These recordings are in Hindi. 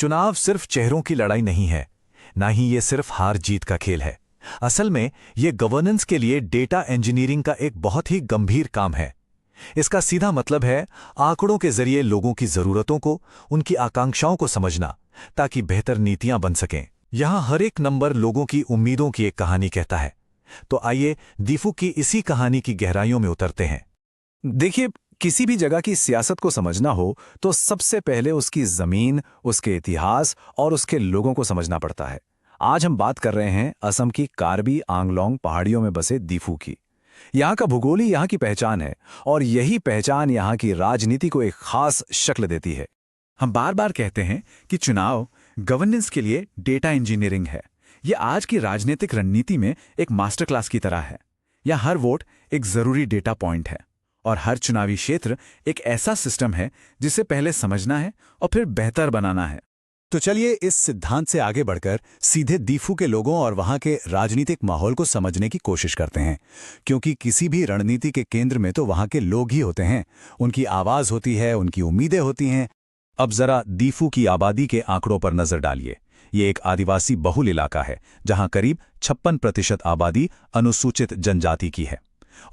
चुनाव सिर्फ चेहरों की लड़ाई नहीं है, ना ही ये सिर्फ हार जीत का खेल है। असल में ये गवर्नेंस के लिए डेटा इंजीनियरिंग का एक बहुत ही गंभीर काम है। इसका सीधा मतलब है आंकड़ों के जरिए लोगों की जरूरतों को, उनकी आकांक्षाओं को समझना, ताकि बेहतर नीतियां बन सकें। यहां हर एक नंबर लोगों की उम्मीदों की एक कहानी कहता है। तो आइए दीफू की इसी कहानी की गहराइयों में उतरते हैं। देखिए, किसी भी जगह की सियासत को समझना हो तो सबसे पहले उसकी जमीन, उसके इतिहास और उसके लोगों को समझना पड़ता है। आज हम बात कर रहे हैं असम की कार्बी आंगलोंग पहाड़ियों में बसे दीफू की। यहाँ का भूगोल ही यहाँ की पहचान है और यही पहचान यहाँ की राजनीति को एक खास शक्ल देती है। हम बार बार कहते हैं कि चुनाव गवर्नेंस के लिए डेटा इंजीनियरिंग है। यह आज की राजनीतिक रणनीति में एक मास्टर क्लास की तरह है। यहाँ हर वोट एक जरूरी डेटा पॉइंट है और हर चुनावी क्षेत्र एक ऐसा सिस्टम है जिसे पहले समझना है और फिर बेहतर बनाना है। तो चलिए इस सिद्धांत से आगे बढ़कर सीधे दीफू के लोगों और वहां के राजनीतिक माहौल को समझने की कोशिश करते हैं, क्योंकि किसी भी रणनीति के केंद्र में तो वहां के लोग ही होते हैं। उनकी आवाज होती है, उनकी उम्मीदें होती हैं। अब जरा दीफू की आबादी के आंकड़ों पर नजर डालिए। ये एक आदिवासी बहुल इलाका है जहां करीब 56% आबादी अनुसूचित जनजाति की है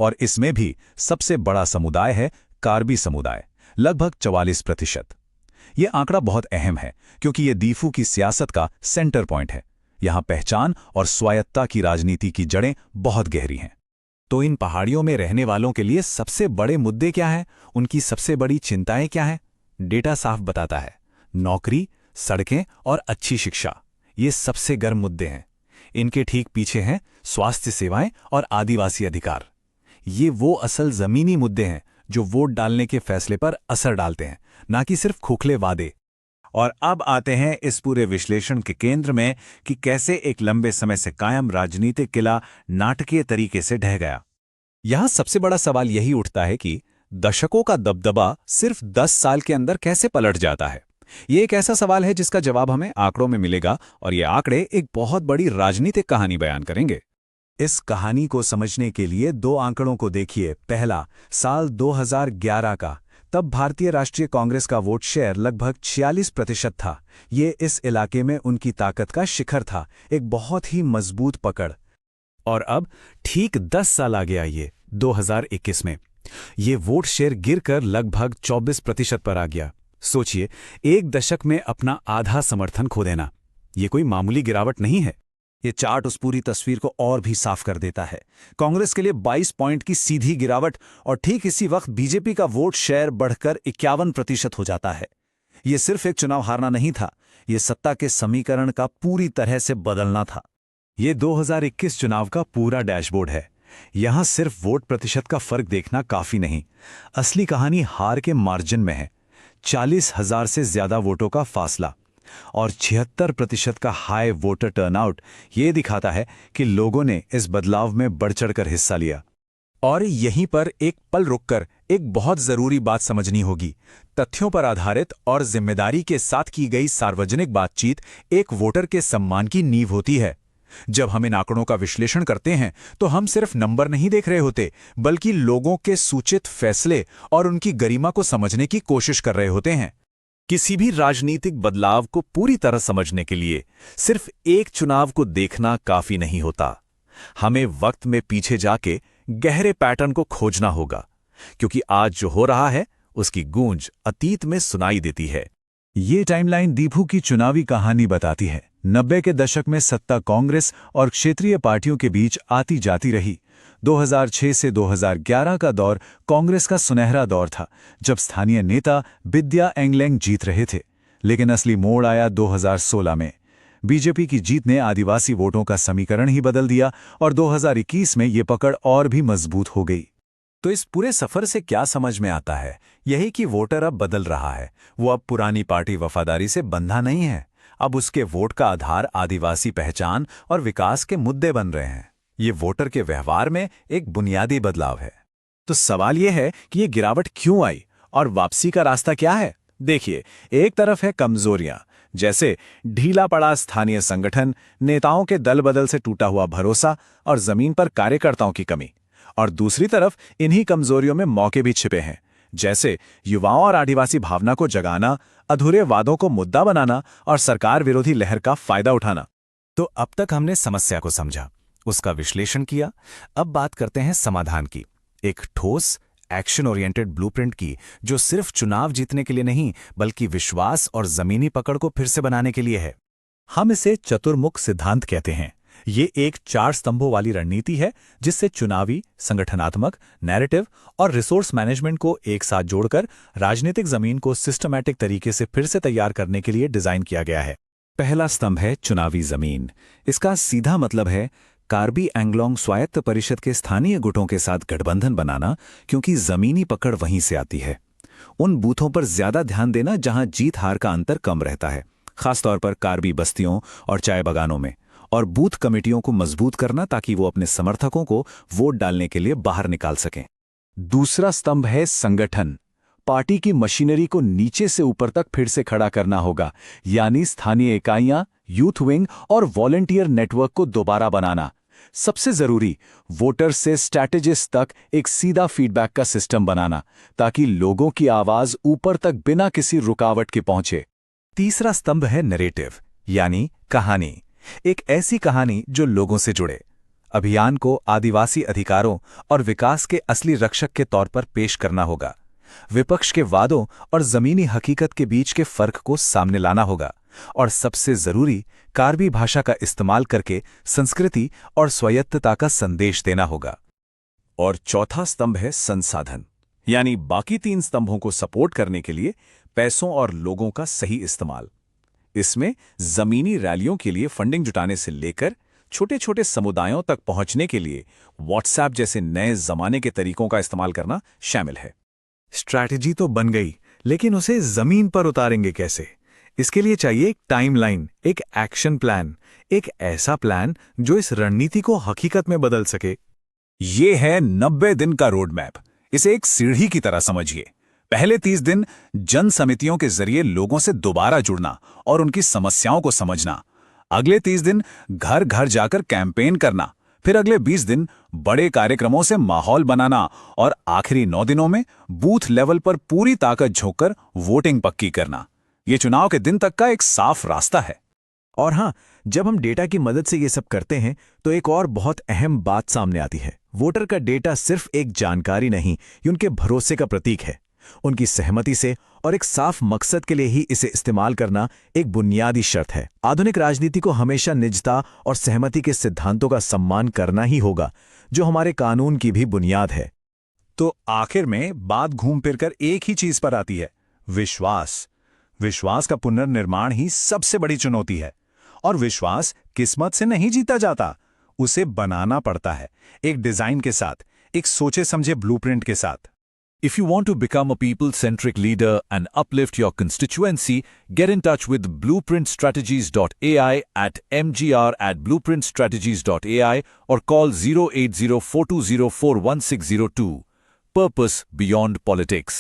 और इसमें भी सबसे बड़ा समुदाय है कार्बी समुदाय, लगभग 44%। ये आंकड़ा बहुत अहम है क्योंकि ये दीफू की सियासत का सेंटर पॉइंट है। यहां पहचान और स्वायत्तता की राजनीति की जड़ें बहुत गहरी हैं। तो इन पहाड़ियों में रहने वालों के लिए सबसे बड़े मुद्दे क्या हैं, उनकी सबसे बड़ी चिंताएं क्या हैं? डेटा साफ बताता है, नौकरी, सड़कें और अच्छी शिक्षा ये सबसे गर्म मुद्दे हैं। इनके ठीक पीछे हैं स्वास्थ्य सेवाएं और आदिवासी अधिकार। ये वो असल जमीनी मुद्दे हैं जो वोट डालने के फैसले पर असर डालते हैं, ना कि सिर्फ खोखले वादे। और अब आते हैं इस पूरे विश्लेषण के केंद्र में कि कैसे एक लंबे समय से कायम राजनीतिक किला नाटकीय तरीके से ढह गया। यहां सबसे बड़ा सवाल यही उठता है कि दशकों का दबदबा सिर्फ 10 साल के अंदर कैसे पलट जाता है। ये एक ऐसा सवाल है जिसका जवाब हमें आंकड़ों में मिलेगा और ये आंकड़े एक बहुत बड़ी राजनीतिक कहानी बयान करेंगे। इस कहानी को समझने के लिए 2 आंकड़ों को देखिए। पहला, साल 2011 का। तब भारतीय राष्ट्रीय कांग्रेस का वोट शेयर लगभग 46% था। ये इस इलाके में उनकी ताकत का शिखर था, एक बहुत ही मजबूत पकड़। और अब ठीक 10 साल आ गया ये 2021 में, ये वोट शेयर गिरकर लगभग 24% पर आ गया। सोचिए, एक दशक में अपना आधा समर्थन खो देना, ये कोई मामूली गिरावट नहीं है। ये चार्ट उस पूरी तस्वीर को और भी साफ कर देता है। कांग्रेस के लिए 22 पॉइंट की सीधी गिरावट और ठीक इसी वक्त बीजेपी का वोट शेयर बढ़कर 51% हो जाता है। ये सिर्फ एक चुनाव हारना नहीं था, ये सत्ता के समीकरण का पूरी तरह से बदलना था। ये 2021 चुनाव का पूरा डैशबोर्ड है। यहां सिर्फ वोट प्रतिशत का फर्क देखना काफी नहीं, असली कहानी हार के मार्जिन में है। 40,000 से ज्यादा वोटों का फासला और 76% का हाई वोटर टर्नआउट ये दिखाता है कि लोगों ने इस बदलाव में बढ़ चढ़कर हिस्सा लिया। और यहीं पर एक पल रुककर एक बहुत जरूरी बात समझनी होगी। तथ्यों पर आधारित और जिम्मेदारी के साथ की गई सार्वजनिक बातचीत एक वोटर के सम्मान की नींव होती है। जब हम इन आंकड़ों का विश्लेषण करते हैं तो हम सिर्फ नंबर नहीं देख रहे होते, बल्कि लोगों के सूचित फैसले और उनकी गरिमा को समझने की कोशिश कर रहे होते हैं। किसी भी राजनीतिक बदलाव को पूरी तरह समझने के लिए सिर्फ एक चुनाव को देखना काफी नहीं होता। हमें वक्त में पीछे जाके गहरे पैटर्न को खोजना होगा, क्योंकि आज जो हो रहा है उसकी गूंज अतीत में सुनाई देती है। ये टाइमलाइन दीफू की चुनावी कहानी बताती है। 90 के दशक में सत्ता कांग्रेस और क्षेत्रीय पार्टियों के बीच आती जाती रही। 2006 से 2011 का दौर कांग्रेस का सुनहरा दौर था, जब स्थानीय नेता विद्या एंगलेंग जीत रहे थे। लेकिन असली मोड़ आया 2016 में। बीजेपी की जीत ने आदिवासी वोटों का समीकरण ही बदल दिया और 2021 में ये पकड़ और भी मजबूत हो गई। तो इस पूरे सफर से क्या समझ में आता है? यही कि वोटर अब बदल रहा है। वो अब पुरानी पार्टी वफादारी से बंधा नहीं है। अब उसके वोट का आधार आदिवासी पहचान और विकास के मुद्दे बन रहे हैं। ये वोटर के व्यवहार में एक बुनियादी बदलाव है। तो सवाल यह है कि ये गिरावट क्यों आई और वापसी का रास्ता क्या है? देखिए, एक तरफ है कमजोरियां, जैसे ढीला पड़ा स्थानीय संगठन, नेताओं के दल बदल से टूटा हुआ भरोसा और जमीन पर कार्यकर्ताओं की कमी। और दूसरी तरफ इन्हीं कमजोरियों में मौके भी छिपे हैं। जैसे युवाओं और आदिवासी भावना को जगाना, अधूरे वादों को मुद्दा बनाना और सरकार विरोधी लहर का फायदा उठाना। तो अब तक हमने समस्या को समझा, उसका विश्लेषण किया। अब बात करते हैं समाधान की, एक ठोस एक्शन ओरिएंटेड ब्लूप्रिंट की, जो सिर्फ चुनाव जीतने के लिए नहीं बल्कि विश्वास और जमीनी पकड़ को फिर से बनाने के लिए है। हम इसे चतुर्मुख सिद्धांत कहते हैं। ये एक 4 स्तंभों वाली रणनीति है जिससे चुनावी, संगठनात्मक, नैरेटिव और रिसोर्स मैनेजमेंट को एक साथ जोड़कर राजनीतिक जमीन को सिस्टमैटिक तरीके से फिर से तैयार करने के लिए डिजाइन किया गया है। पहला स्तंभ है चुनावी जमीन। इसका सीधा मतलब है कार्बी एंग्लोंग स्वायत्त परिषद के स्थानीय गुटों के साथ गठबंधन बनाना, क्योंकि जमीनी पकड़ वहीं से आती है। उन बूथों पर ज्यादा ध्यान देना जहां जीत हार का अंतर कम रहता है, खासतौर पर कार्बी बस्तियों और चाय बागानों में, और बूथ कमेटियों को मजबूत करना ताकि वो अपने समर्थकों को वोट डालने के लिए बाहर निकाल सकें। दूसरा स्तंभ है संगठन। पार्टी की मशीनरी को नीचे से ऊपर तक फिर से खड़ा करना होगा, यानी स्थानीय इकाइयां, यूथ विंग और वॉलंटियर नेटवर्क को दोबारा बनाना। सबसे जरूरी, वोटर से स्ट्रैटेजिस्ट तक एक सीधा फीडबैक का सिस्टम बनाना ताकि लोगों की आवाज ऊपर तक बिना किसी रुकावट के पहुंचे। तीसरा स्तंभ है नैरेटिव, यानी कहानी। एक ऐसी कहानी जो लोगों से जुड़े। अभियान को आदिवासी अधिकारों और विकास के असली रक्षक के तौर पर पेश करना होगा। विपक्ष के वादों और जमीनी हकीकत के बीच के फर्क को सामने लाना होगा। और सबसे जरूरी, कार्बी भाषा का इस्तेमाल करके संस्कृति और स्वायत्तता का संदेश देना होगा। और चौथा स्तंभ है संसाधन, यानी बाकी 3 स्तंभों को सपोर्ट करने के लिए पैसों और लोगों का सही इस्तेमाल। इसमें जमीनी रैलियों के लिए फंडिंग जुटाने से लेकर छोटे छोटे समुदायों तक पहुंचने के लिए व्हाट्सएप जैसे नए जमाने के तरीकों का इस्तेमाल करना शामिल है। स्ट्रैटेजी तो बन गई, लेकिन उसे जमीन पर उतारेंगे कैसे? इसके लिए चाहिए एक टाइमलाइन, एक एक्शन प्लान, एक ऐसा प्लान जो इस रणनीति को हकीकत में बदल सके। ये है 90 दिन का रोड मैप। इसे एक सीढ़ी की तरह समझिए। पहले 30 दिन जन समितियों के जरिए लोगों से दोबारा जुड़ना और उनकी समस्याओं को समझना। अगले 30 दिन घर घर जाकर कैंपेन करना। फिर अगले 20 दिन बड़े कार्यक्रमों से माहौल बनाना और आखिरी 9 दिनों में बूथ लेवल पर पूरी ताकत झोंककर वोटिंग पक्की करना। ये चुनाव के दिन तक का एक साफ रास्ता है। और हां, जब हम डेटा की मदद से ये सब करते हैं तो एक और बहुत अहम बात सामने आती है। वोटर का डेटा सिर्फ एक जानकारी नहीं, ये उनके भरोसे का प्रतीक है। उनकी सहमति से और एक साफ मकसद के लिए ही इसे इस्तेमाल करना एक बुनियादी शर्त है। आधुनिक राजनीति को हमेशा निजता और सहमति के सिद्धांतों का सम्मान करना ही होगा, जो हमारे कानून की भी बुनियाद है। तो आखिर में बात घूम फिरकर एक ही चीज पर आती है, विश्वास। विश्वास का पुनर्निर्माण ही सबसे बड़ी चुनौती है। और विश्वास किस्मत से नहीं जीता जाता, उसे बनाना पड़ता है, एक डिजाइन के साथ, एक सोचे समझे ब्लूप्रिंट के साथ। If you want to become a people-centric leader and uplift your constituency, get in touch with blueprintstrategies.ai at mgr@blueprintstrategies.ai or call 08042041602. Purpose beyond politics.